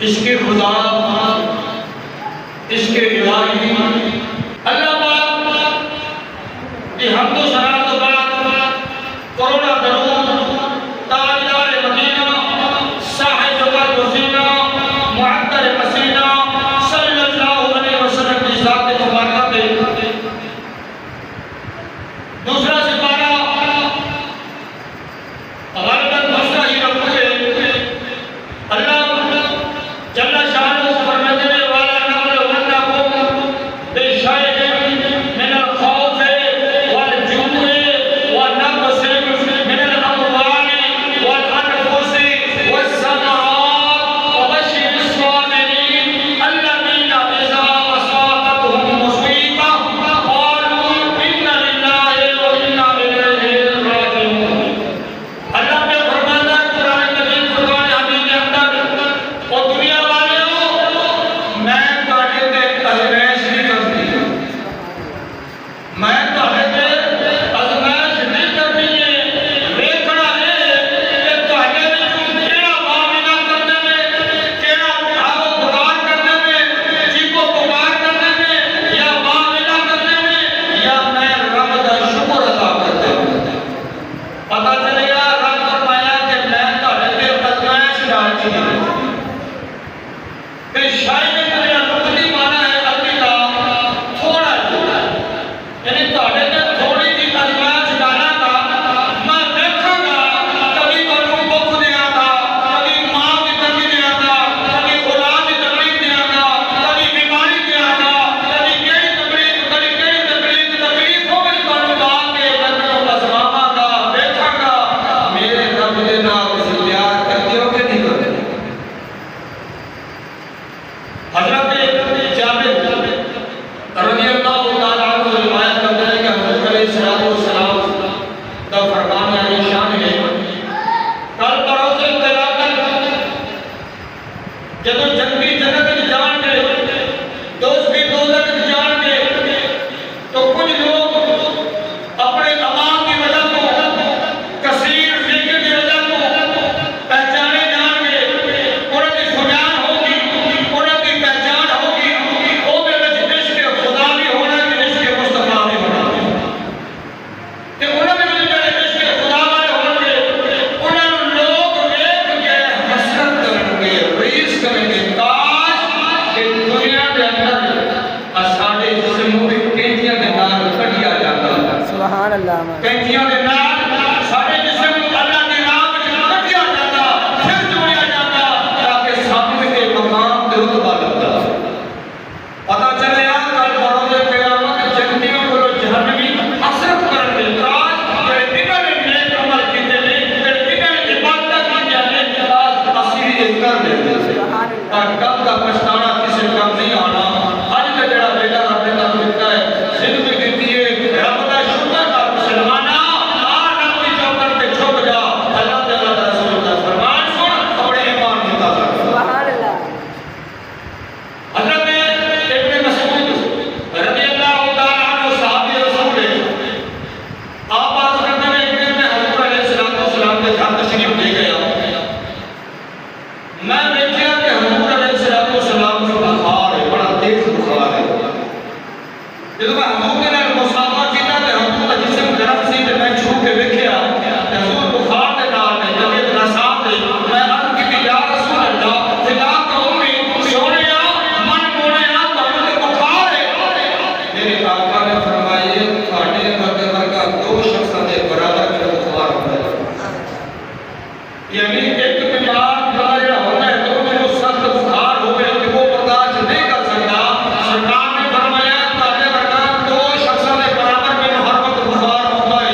عشق خدا، عشق الہی، اللہ پاک کی حمد و ثنا تو بعد کروڑا درود تاجدار مدینہ صاحب قلب و سینہ معطر پسینہ صلی اللہ علیہ وسلم کی ذات مبارکہ پہ دوسرا سپارہ غالباً دوسرا ہی رکھو ہے اللہ جل شانہ فرمانے والا نقل ونکم بشیء من الخوف والجوع والنقص من الاموال والانفس والثمرات وبشر الصابرين الذين اذا اصابتهم مصيبة قالوا انا لله وانا اليه راجعون۔ اللہ نے فرمایا قرآن مجید فرمانے حدیث کے اندر اور دنیا والوں میں تاکہ تے ازمائش نہیں کرتی، میں تاکہ تے ازمائش نہیں کرتی ہے، ویکھنا ہے کہ تاکہ کیڑا معاملہ کرنے میں، کیڑا آو پکار کرنے میں، چیخو پکار کرنے میں، یا معاملہ کرنے میں، یا میں رب دا شکر ادا کرتے ہیں۔ پتہ چلے گا رب فرمایا کہ میں تاکہ تے ازمائش ڈال دی ہے کہ شاید میرا مقدی مانا ہے عقیدہ تھوڑا جا، یعنی تاکہ تے تھوڑی جی ازمائش ڈالا گا، میں دیکھاں گا کبھی بنوں بخ دیا گا، کبھی ماں کی تنگی دیا گا، کبھی اولاد کی تکلیف دیا گا، کبھی بیماری دیا گا، کبھی کیڑی تکلیف ہو گئی بنوں گا کہ بندوں ازماواں گا، دیکھاں گا میرے رب دے نال تسی پیار کرتے ہو کہ نہیں کرتے۔ حضرت جابر رضی اللہ تعالیٰ عنہ روایت کرتے ہیں کہ حضرت علیہ السلام کا فرمان علی شان ہے کل بروز قیامت جدو جنگی جنت میں جان گے، دوست بھی دوزخ میں جان گے، تو کچھ لوگ اپنے امام کی وجہ کو، کثیر ذکر کی وجہ کو پہچانے جان گے، انہوں کی سنیان ہوگی، انہوں کی پہچان ہوگی، وہ میں عشق خدا بھی ہونا کہ عشق مصطفیٰ بھی ہونا کہ انہوں میں جڑے عشق خدا والے ہوں گے، انہوں لوگ ایک کے حسرت کریں گے، ریس کریں گے، کاش کہ دنیا کے اندر ساڑھے جسموں کے کینچیاں کے نال کٹیا جاتا ہے، سبحان اللہ، کینچیاں کے نال ساڑھے جسم اللہ کے نام میں کٹیا جاتا، پھر جوڑیا جاتا تاکہ سامنے کے مقام کے رتبہ لگتا۔ پتہ چلے گا کل بروز قیامت جنتیوں کو جہنمی حسرت کریں گے، کاش کہ انہوں نے نیک عمل کیتے ہیں، کہ انہوں نے عبادت کی جانے اصلی کر دیتے ہیں، اور کل کا پچھتانا کسی کم نہیں آنا۔ آج کا جڑا بیٹا رب نے تک لکھتا ہے زندگی دیتی ہے، رب کا شکر کا مسلمانہ رب کی چوکر پہ چھپ جا، اللہ تعالیٰ کا رسول کا فرمان سن اپنے ایمان کی طاقت۔ سبحان اللہ۔ حضرت ابن مسعود رضی اللہ تعالیٰ عنہ صحابی رسول ہے، آپ آج کرتے ہیں ایک دن میں حضور علیہ السلام کے گھر تشریف لے گیا، میں دیکھا کہ حضور علیہ السلام کو بخار ہے، بڑا تیز بخار ہے۔ جب میں حضور کے نال مصافحہ کیتا تے حضور کا جسم گرم سی تے میں چھو کے ویکھیا تے حضور بخار دے نال نے طبیعت ناساز ہے، میں عرض کی یا رسول اللہ خدا قومی سونیا من مونیا تانوں تے بخار ہے۔ میرے آقا نے فرمایا تھاڈے ورگا دو شخصاں دے برابر میرا بخار ہوندا ہے، یعنی ایک بیمار بندہ جڑا ہوتا ہے تو وہ سخت بخار ہوئے کہ وہ برداشت نہیں کر سکتا، سرکار نے فرمایا تاکہ ورنہ دو شخصوں کے برابر میں ہر وقت بخار ہوتا ہے،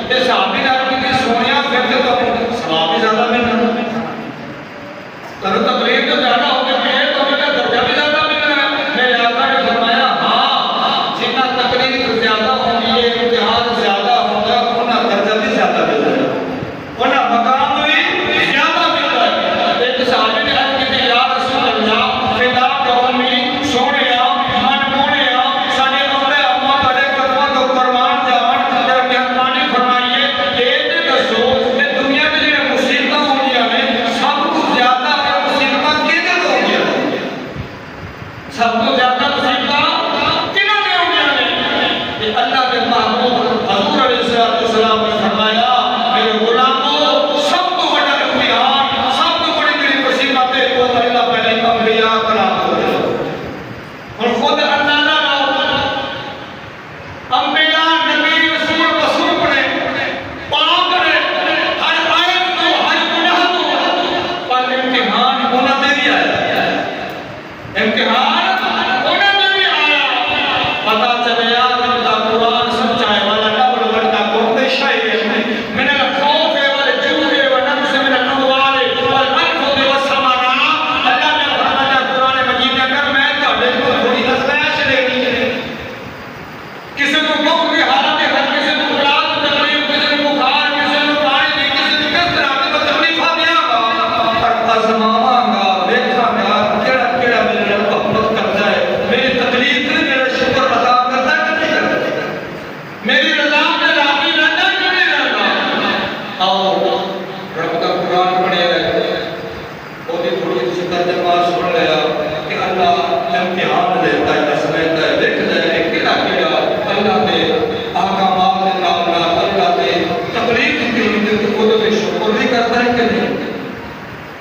یہ صحابی نے عرض کی سونیا پھر سے تو ثواب بھی زیادہ ملنا، تر تقریر تو زیادہ ہو گئی ہے تو میرا درجہ بھی زیادہ ملنا ہے۔ میرے آقا نے فرمایا ہاں جتنا تقریر زیادہ ہوگی ہے، امتحان زیادہ ہوگا، انہاں درجہ بھی زیادہ ملنا ہے، انہاں مقام بھی زیادہ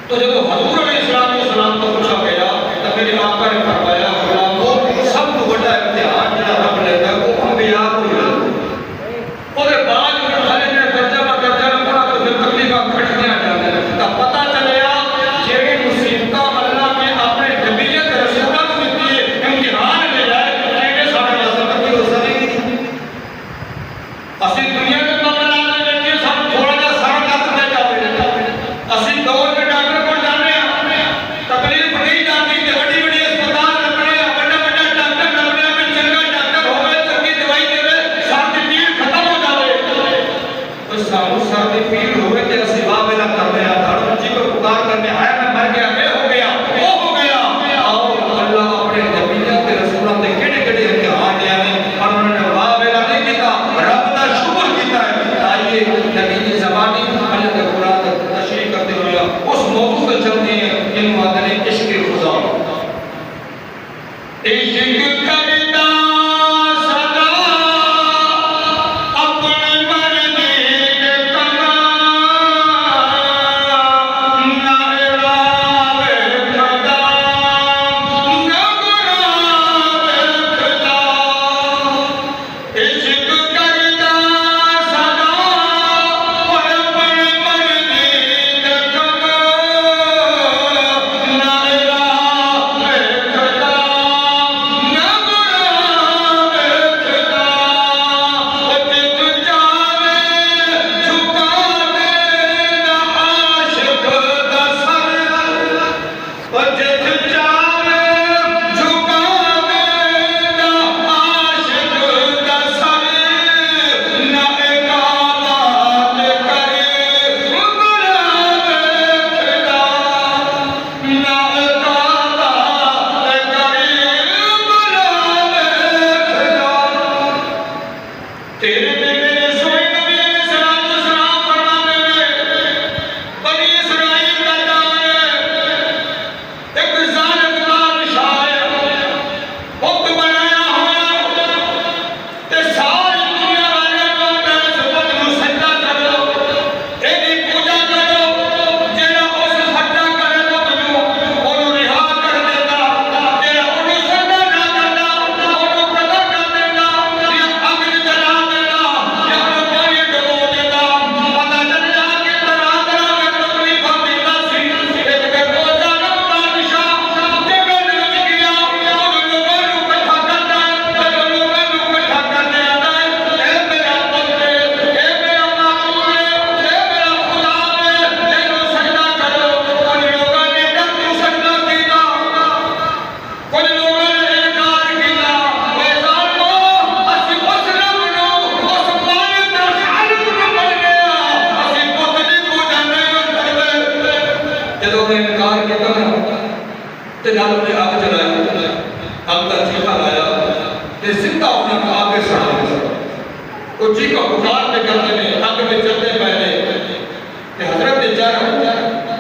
تو جب حضور علیہ السلام کو پوچھا گیا تو میرے آقا نے فرمایا غلامو سب تو بڑا امتحان جڑا رب لیتا ہے وہ انبیاء کو ملتا اور بعد میں خالد نے ترجمہ پڑھا تو پھر تکلیفاں کھٹیاں جاتے ہیں تو پتہ چلیا جیڑی مصیبتاں اللہ نے اپنے نبیت رسولہ کو دیتی ہے امتحان لے جائے کہ سارے واسطے تکلیف ہو سکے اسی دنیا میں معاملہ میں دیکھیے سب تھوڑا جا سر کر دے جاتے اسی دور میں ڈاکٹر کو جانے تکلیف نہیں جاتی کہ بڑی بڑی اسپتال لگنے بڑا بڑا ڈاکٹر لگنے میں چنگا ڈاکٹر ہوئے چنگی دوائی دے سر کی پیڑ ختم ہو جائے تو ساروں سر کی پیڑ ہوئے کہ اسی واویلا کرنے دھڑ جی کو پکار کرنے آئے میں مر گیا یہ ہو گیا وہ ہو گیا آؤ اللہ اپنے نبیت کے رسولوں نے کیڑے کیڑے امتحان دیا نے اور انہوں نے واویلا نہیں کیتا رب کا شکر کیتا ہے آئیے نبی کی زبانی اللہ کے قرآن تشریح کرتے ہوئے اس موضوع پہ چلتے ہیں ان وعدنے عشق خدا عشق کرتا صدا اپنے مرضی کے کما نہ راوے خدا نہ گراوے خدا عشق کرتا صدا اور اپنے مرضی کے کما نہ راوے خدا نہ گراوے خدا وہ جت جاوے جھکا دینا عاشق دا سر وہ جت جاوے جھکا دینا عاشق دا سر نہ اقامت کرے گراوے خدا نہ اقامت کرے گراوے خدا تیرے میرے سوئے نبی علیہ السلام فرماتے ہیں بنی اسرائیل کا دور ایک ظالم بادشاہ ہے بت بنایا ہوا تے ساری دنیا والے لوگ اس بت نوں سجدہ کرو ایدی پوجا کرو جیڑا اس سجدہ کرے بت نوں اونوں رہا کر دیتا جیڑا اونوں سجدہ نہ کردا اونوں قتل کر دیتا یا اگ جلا دیتا یا اونوں پانی ڈبو دیتا پتہ چلیا کہ طرح طرح کے تکلیفاں دیتا سی ایک دن وہ ظالم بادشاہ جگہ وچ گیا اونوں لوگاں نوں اکٹھا کردا ہے جدوں لوگاں نوں اکٹھا کرنے آندا ہے اے میرا بندے اے میرا معبود اے میرا خدا تینوں سجدہ کرو ان لوگاں نے ڈر تو سجدہ کیتا کچھ لوگوں نے انکار کیتا اے ظالمو اسی اس رب نوں اس مالک دا خالق نوں بن گیا اسی بت دی پوجا نہیں کردے جدوں نے انکار کیتا نا تے نال نے اگ جلایا اگ دا چیخا لایا تے زندہ انہاں کو آگے سڑا دیا وہ جی کا پکار پہ کرتے ہیں اگ میں چلتے پہلے کہ حضرت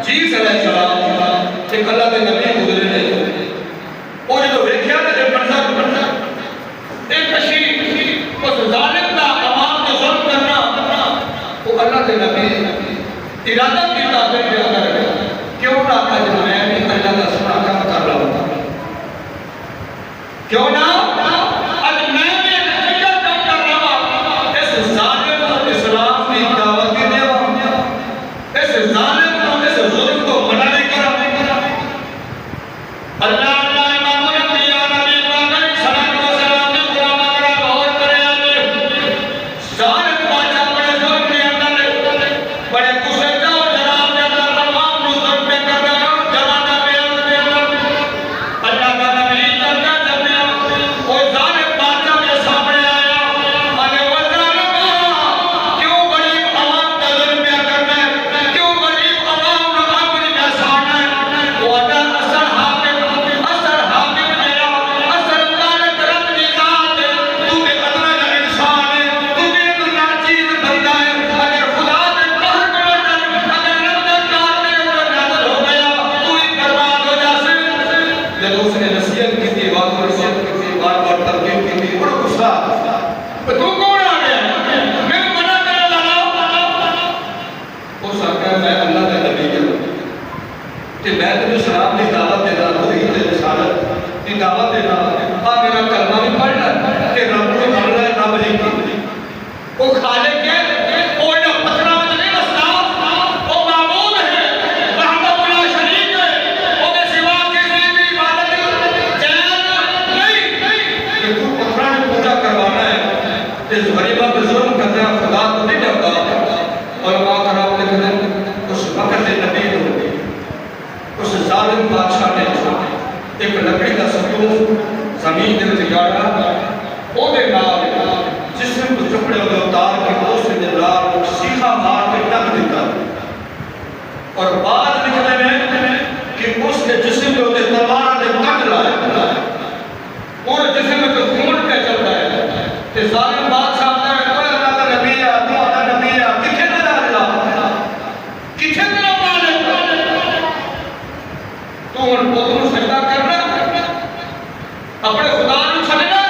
جیس علیہ السلام ایک اللہ کے نبی گزرے نے وہ جو دیکھا نا جب منظر ایک تشریف اس ظالم کا امام کو ظلم کرنا وہ اللہ کے نبی ارادہ کیتا پھر کیا کر کیوں نہ اج میں بھی اللہ کا سنا کام کر رہا ہوں کیوں نہ اج میں بھی حقیقت کام کر رہا ہوں اس ظالم کو اسلام کی دعوت دیوا اس ظالم کو اس ظلم کو منع کرا کہ میں تجھے سلام کی دعوت دینا توحید رسالت کی دعوت دینا میرا کلمہ بھی پڑھنا کہ رب کو ماننا ہے رب ہی کی وہ خالق ہے کوئی نہ پتھرا میں نہیں بستا وہ معبود ہے وحدہ لا شریک ہے وہ کے سوا کسی بھی عبادت جائز نہیں کہ تو پتھرا میں پوجا کروانا ہے اس غریبہ پہ ظلم کرنا خدا کو نہیں ڈرتا علماء کرام لکھ دیں اس وقت نبی ہوگی اس ظالم بادشاہ نے ایک لکڑی کا ستون زمین دے وچ گاڑا او دے نال جسم کو چپڑے ہوئے اتار کے اس نے لال سیخا مار کے ٹک دیتا اور بعد لکھنے میں کہ اس کے جسم کے ہوتے تلوار نے کٹ لایا پورے جسم میں تو خون پہ چل رہا ہے کہ ظالم بادشاہ اپنا ہے کوئی اللہ کا نبی ہے تو اللہ نبی ہے کتنے میرا اللہ کتنے میرا مالک تو ان بہتوں سجدہ کرنا اپنے خدا نے چھڑنا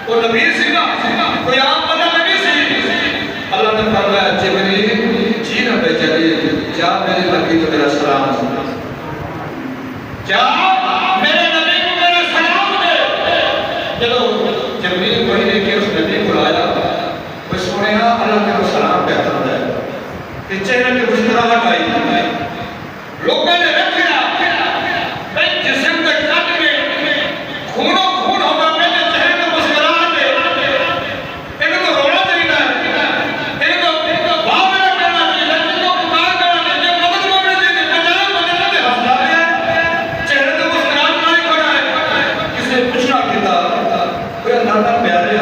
وہ نبی سینا کوئی عام بندہ نبی سی اللہ نے فرمایا جبریل جی نہ بے جلیل جا میرے نبی کو میرا سلام جا میرے نبی کو میرا سلام دے چلو جبریل وہی لے کے اس نبی کو لایا وہ سنے اللہ کے سلام کہتا ہے کہ چہرے کے مسکراہٹ آئی لوگوں نے رکھا جسم کے کٹ میں خونوں خون ہوگا میرے چہرے میں مسکراہٹ ہے انہیں تو رونا چاہیے انہیں تو بھاؤ میں کرنا چاہیے انہیں تو پکار کرنا چاہیے مدد مانگنا چاہیے بجائے مدد سے ہنسنا ہے چہرے تو مسکراہٹ نہیں کھڑا ہے کسی نے پوچھنا کیتا کوئی اللہ کا پیارے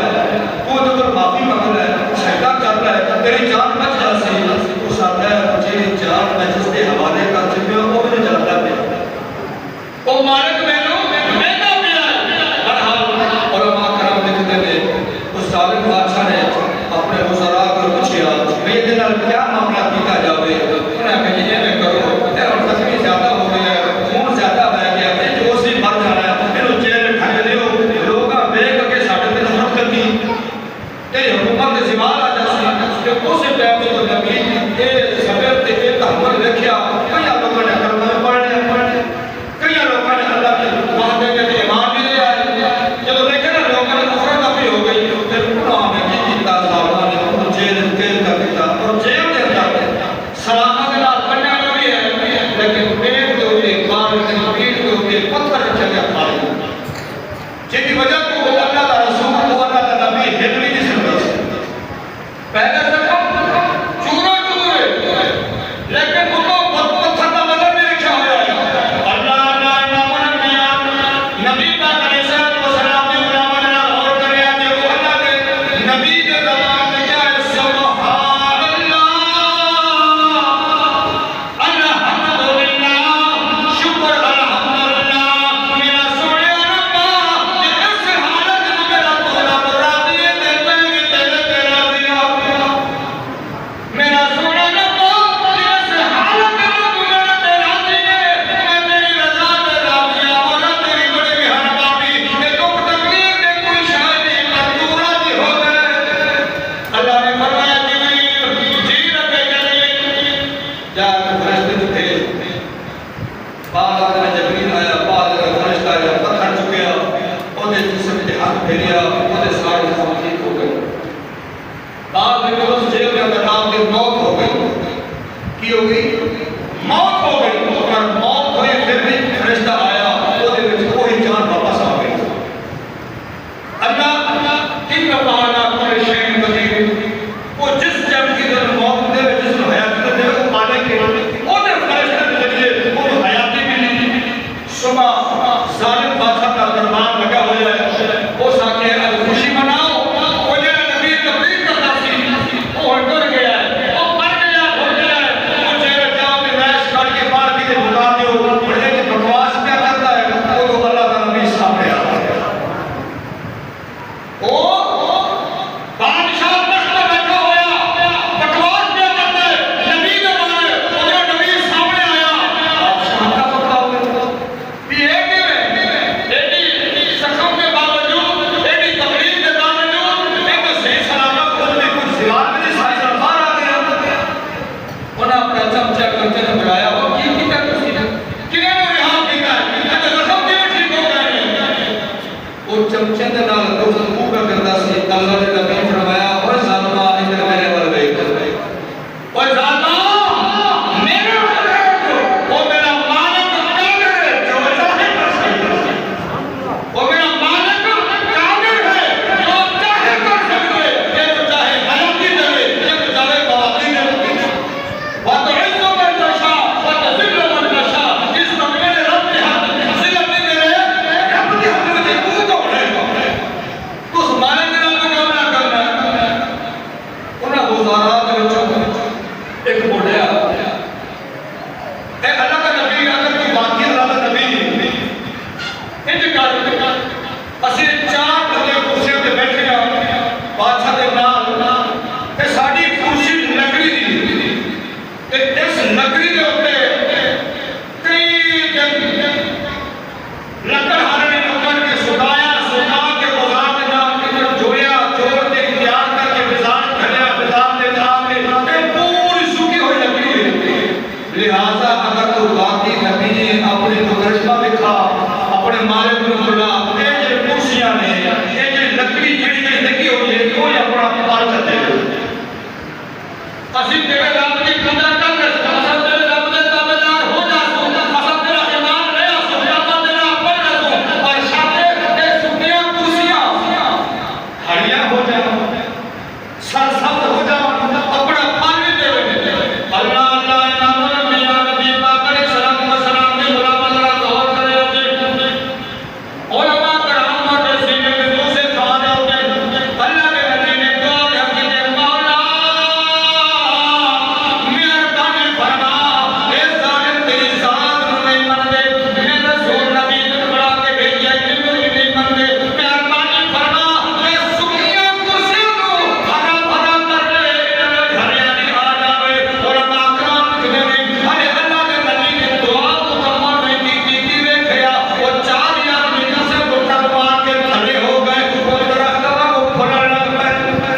وہ تو معافی مانگ رہا ہے سجدہ کر رہا ہے تیری جان بچ جاتی اس آتا ہے مجھے جان میں جس کے حوالے کر چکے ہوں وہ مجھے جانتا ہے وہ مالک میں نہ پیا برحال علماء کرام لکھتے ہیں اس ظالم بادشاہ نے اپنے وزراء کو پوچھا میں یہ دن کیا معاملہ کیتا جاوے انہیں کہا یہ میں کرو اور زخمی زیادہ ہو گیا خون زیادہ بہ گیا ہے جو اسی مر جانا ہے پھر جیل ٹھگ دیو لوگ بیگ کے ساڑھے دن ہٹ کر دی تیری حکومت زوال آ جاتی کہ اسے ٹائم تو نبی یہ سبب تے یہ تحمل رکھیا کئی لوگوں نے کلمہ پڑھنے کئی لوگوں نے اللہ کے وعدے کے ایمان بھی لے آئے جب دیکھے نا لوگوں نے کفر کافی ہو گئی پھر انہوں نے کی کیتا ظالموں نے ان کو جیل قید کر دیتا اور جیل کے اندر سلامت نال بننا بھی ہے لیکن پیٹ کے اوپر بال کے پیٹ کے اوپر پتھر چلے کھائے جن کی وجہ کو اللہ کا رسول کو اللہ کا نبی ہجری کی سنت پہلے چورا چورے لیکن وہ تو پتھر کا مطلب نہیں لکھا ہوا ہے اللہ لا امام الانبیاء نبی پاک علیہ الصلوۃ والسلام نے غلام نے اور کریا کہ وہ اللہ کے نبی کے زبان میں کیا ہے سبحان اللہ الحمدللہ شکر الحمدللہ میرا سونے ربا کہ اس حالت میں میرا تولا برا دیے دیتے ہیں تیرے تیرا دیا میرا سونا ربا کہ اس حالت میں میرا تیرا دیے میں تیری رضا میں راضی اور تیری بڑی مہربانی کہ دکھ تکلیف میں کوئی شاید نہیں منظور راضی ہو گئے اللہ نے فرمایا جبریل جی رب جلیل جا کے فرشتے کو بھیج بعد میں جبریل آیا بعد میں فرشتہ آیا پتھر چکیا انہیں جسم کے ہاتھ پھیریا انہیں سارے زخم ٹھیک ہو گئے بعد میں اس جیل کے اندر آپ کی موت ہو گئی کی ہو گئی موت ہو گئی اور موت ہوئی پھر بھی فرشتہ آیا وہ دے کوئی جان واپس آ گئی اللہ ان پہاڑا کل شیء قدیر وہ جس جب کی در موت دے جس کو حیات دے وہ پانے کے وہ دے فرشتے کے ذریعے وہ حیاتی ملی صبح ظالم بادشاہ کا دربار لگا ہوا ہے وہ ساکے خوشی مناؤ وہ جو نبی تبلیغ کرتا سی وہ ڈر گیا ہے وہ مر گیا ہو گیا ہے وہ چہرے جاؤ کہ میں اس کر کے پار کی بتا دیو اے اللہ کا نبی اگر تو باقی اللہ کا نبی انتقال اسی 4 بندے کرسیوں تے بیٹھے ہیں بادشاہ دے نال تے ساڈی کرسی نگری دی تے اس نگری دے اوپر کئی دن لکڑ ہارنے لکڑ کے سکایا سکا کے بازار دے نام کے جوڑیا جوڑ کے تیار کر کے بازار کھڑیا بازار دے نام کے پوری سوکھی ہوئی لکڑی ہے لہذا اگر تو باقی نبی اپنے گزشتہ دکھا اپنے مالک کو بلا یہ جو کرسیاں نے یہ جو لکڑی جڑی لگی ہوئی ہے کوئی اپنا پال کر دے اسی تیرے رب کی قدر کر کے اساں تیرے رب دے تابعدار ہو جاسوں اساں تیرا ایمان لے اساں اساں تیرا اپن رسوں اور شاتے تے سکیاں کرسیاں ہڑیاں ہو جائیں سر سبز ہو جائیں اپنا پال بھی دے اللہ اللہ انعام میاں نبی پاک علیہ السلام وسلام نے غلام حضرات غور کرے ہوتے علماء کرام اور سینے کے دو سے کھانے ہوتے اللہ کے نبی نے دعا کی کہ مولا مہربانی فرما اے ظالم تیری ذات نو نہیں مندے میں رسول نبی نے بڑا کے بھیجیا جنوں بھی نہیں مندے مہربانی فرما اے سکیاں کرسیاں کو ہرا بھرا کر لے ہریالی آ جاوے علماء کرام کہنے ارے اللہ کے نبی نے دعا مکمل نہیں کی ویکھیا وہ 4 آدمی دوسرے کو ٹک مار کے کھڑے ہو گئے وہ درخت کو پھلنے لگ پئے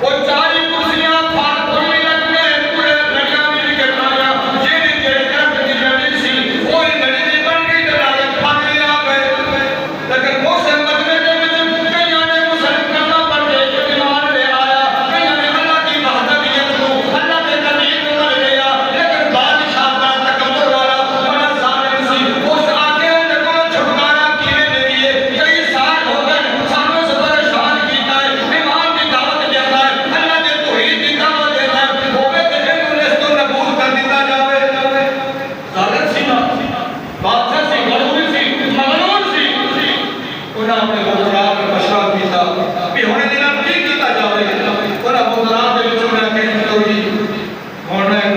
وہ 4 کرسیاں پھل پھلنے لگ پئے پورے لڑیاں بھی نکل آیا جیڑی جیڑی درخت کی لڑی سی وہی لڑی بھی بن گئی تے نال پھل بھی آ گئے لیکن وہ سے مجمع دے وچ کئیاں نے مسلم کرنا پڑ گئے جو ایمان لے آیا کئیاں نے اللہ کی وحدانیت کو اللہ کے نبی کو مان لیا لیکن بادشاہ کا تکبر والا بڑا ظالم سی اس آگے ان کو چھٹکارا کیویں دے دیے کئی سال ہو گئے سانوں سے پریشان کیتا ہے ایمان کی دعوت دیتا ہے اللہ کے توحید کی دعوت دیتا ہے ہوے تے انہوں نے اس کو نبوت کر دیتا جاوے ظالم سی نا بادشاہ سی غرور سی مغرور سی انہاں اپنے وزراء میں مشورہ کیتا بھی ہونے دینا کی کیتا جاوے انہاں وزراء دے وچوں میں کہ توحید ہونا ہے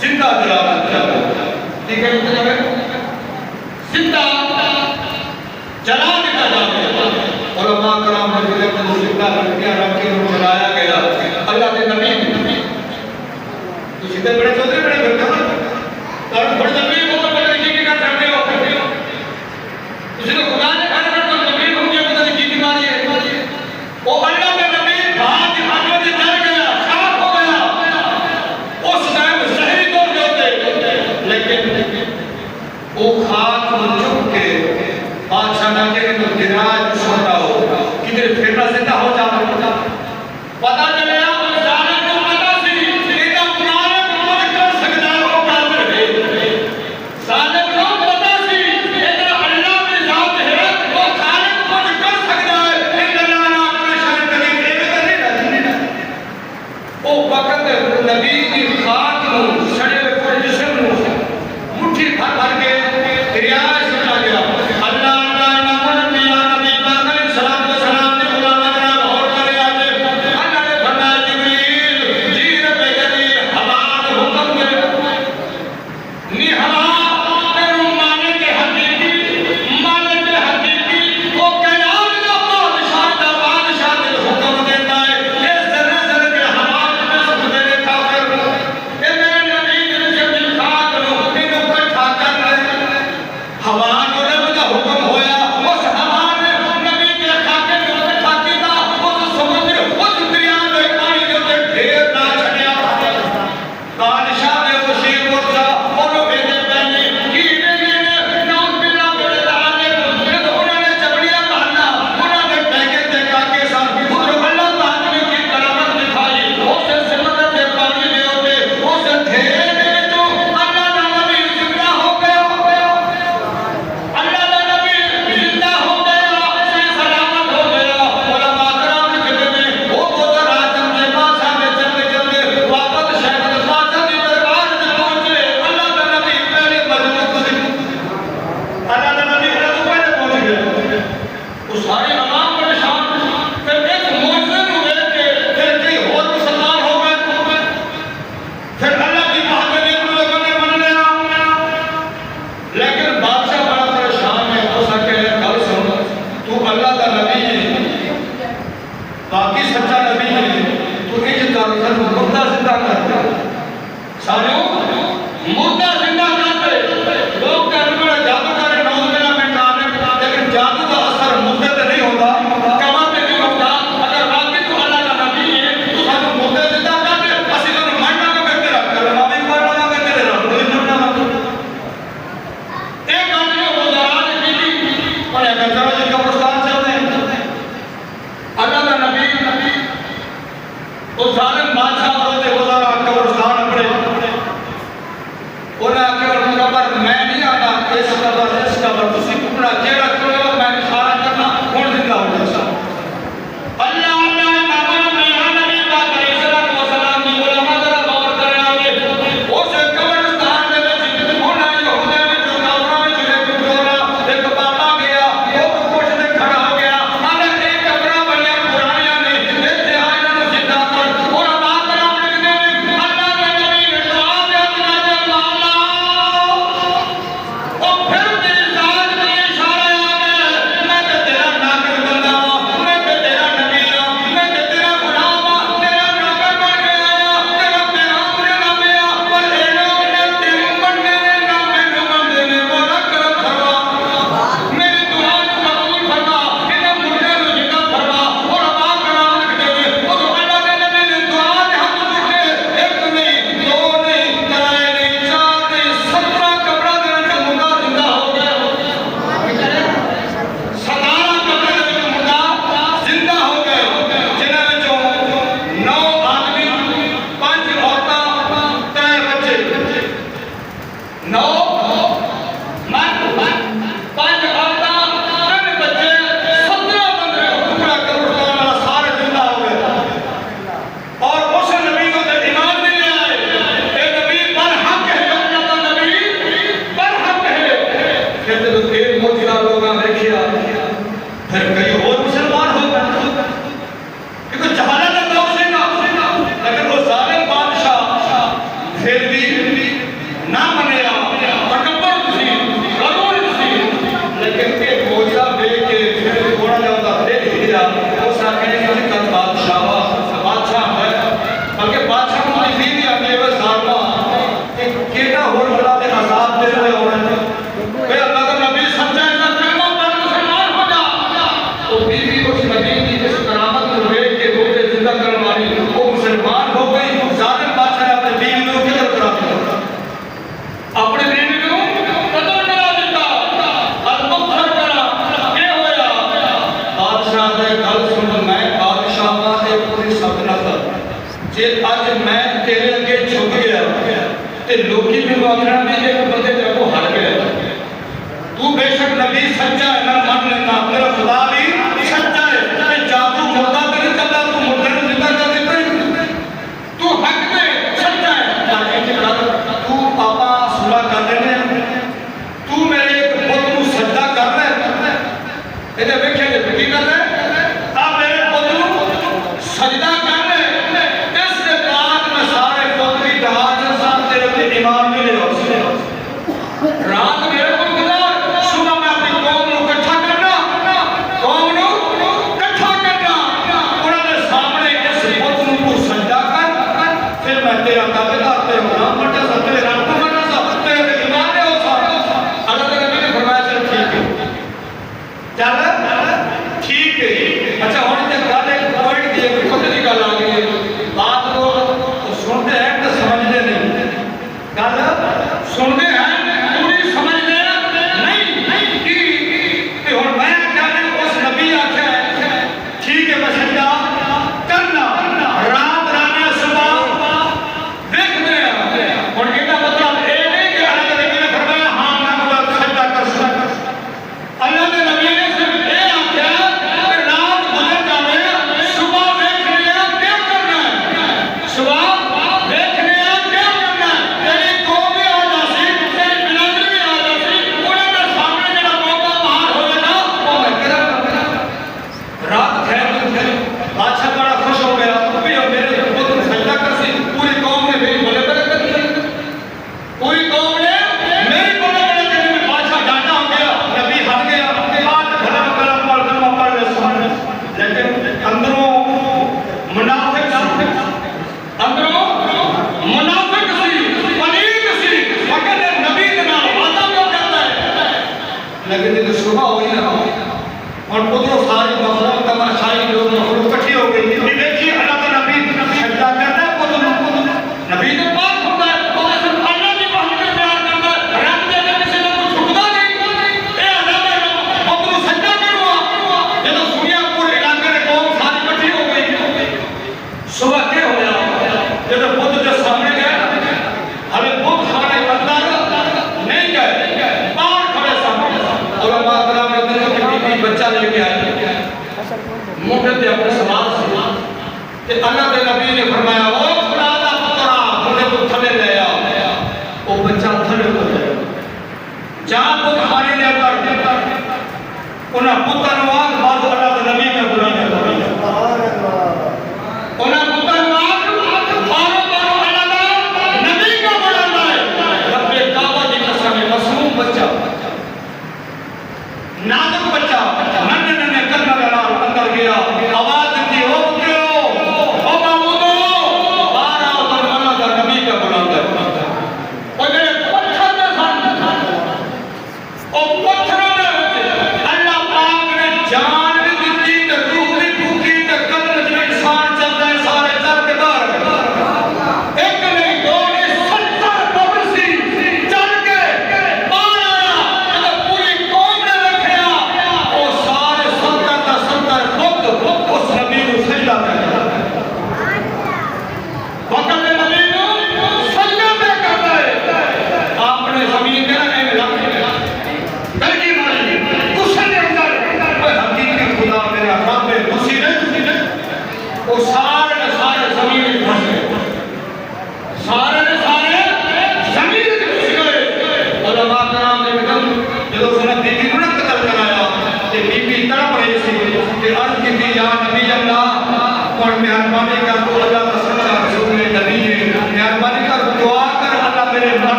زندہ جلال جاوے ٹھیک ہے زندہ جلا دیتا جاوے علماء کرام نے دل کو زندہ لڑکیاں رکھ کے انہوں بنایا گیا اللہ کے نبی تو سیدھے بڑے چودھری بڑے بیٹھے اور بڑے نبی بہت بڑے جی کا کرتے ہو اسی کو خدا نے کہا کہ تو نبی ہوں گے پتہ نہیں کی بیماری ہے وہ اللہ کے نبی بھاگ آگے سے چل گیا خراب ہو گیا اس ٹائم شہری دور ہوتے لیکن وہ خاک کو چک کے بادشاہ نہ کہ تو گراج چھوٹا ہو کدھر پھرنا زندہ ہو جاتا پتہ چلے آپ ظالم کو پتہ سی کہ مالک کچھ کر سکتا ہے وہ کافر ہے ظالم کو پتہ سی کہ اللہ کی ذات ہے وہ خالق کچھ کر سکتا ہے ان اللہ اپنے شان قریب نہیں وہ وقت نبی کی خاک کو سڑے ہوئے جسم کو مٹھی بھر بھر کے دریا سے مردہ زندہ کرتے لوگ کہتے ہیں جادوگر نوز میں مٹانے لیکن جادو کا اثر مردے تے نہیں ہوتا کمر تے نہیں ہوتا اگر واقعی تو اللہ کا نبی ہے تو سانو مردے زندہ کرتے اسی کو مرنا کا بہتر ہے کلمہ بھی پڑھنا کا بہتر ہے روزی مرنا کا ایک آدمی وزراء نے کی اور ایک چلو جی قبرستان چلتے ہیں اللہ کا نبی وہ ظالم بادشاہ ہوتے وزراء قبرستان اپنے انہیں آکے اور قبر میں نہیں آتا اس قبر تسی ٹکڑا چہرہ چھوڑو میں اشارہ کرنا کون زندہ ہو جیسا اللہ نامہ میرا نبی پاک علیہ السلام و سلام کی علماء ذرا غور کریں آگے اسے قبرستان میں جتنے ہونا یہودے میں جو کافرہ میں جو ایک جوڑا ایک بابا گیا وہ کچھ نے کھڑا ہو گیا اگر ایک قبرہ بنیا قرآنیہ نے ایک دہائنہ نے زندہ کر اور اب کرام لکھنے میں اللہ کے نبی نے دعا دیا لوکی بھی واقعہ بھی ایک بندے جب وہ ہر گئے تو بے شک نبی سچا ہے نہ مان لینا تیرا خدا بھی سچا ہے کہ جادو مردہ تیرے چلا تو مردہ نے زندہ کر دیتا ہے تو حق میں سچا ہے تاکہ تو پاپا صلح کر دینے تو میرے ایک بت کو سجدہ کر رہے ایسے بیکھے جب کی کر رہے آپ میرے بت کو سجدہ کر رہے اس کے بعد میں سارے بت کی دہاج ایمان ملے رات میرے کو گزار صبح میں اپنی قوم کو اکٹھا کرنا قوم کو اکٹھا کرنا انہوں نے سامنے اس بت کو سجدہ کر پھر میں تیرا تابعدار تیرا غلام بن جا تیرے رب کو بن جا تیرے ایمان لے ہو سا اللہ تعالیٰ نے فرمایا چل ٹھیک ہے اچھا ہونے تک گل ایک پوائنٹ دیے کوئی خود کی گل آ گئی ہے بات کو سنتے ہیں تو سمجھتے نہیں گل سنتے ہیں پوری سمجھتے نہیں کہ ہوں میں کہنے اس نبی آخیا ہے ٹھیک ہے میں سجدہ کرنا رات رانے صبح دیکھتے ہیں ہوں یہ مطلب یہ نہیں کہ اللہ کے نبی نے فرمایا ہاں میں سجدہ کر سکتا اللہ کے نبی نے صرف یہ آخیا کہ رات گزر جائے صبح دیکھ لیا کیا کرنا ہے صبح دیکھ لیا کیا کرنا ہے تیری قوم نے فرمایا او خدا دا پترا مجھے تو تھلے لے آ وہ بچہ تھلے ہو گیا جہاں پتر خانے لے کر انہیں پتر نواز بعد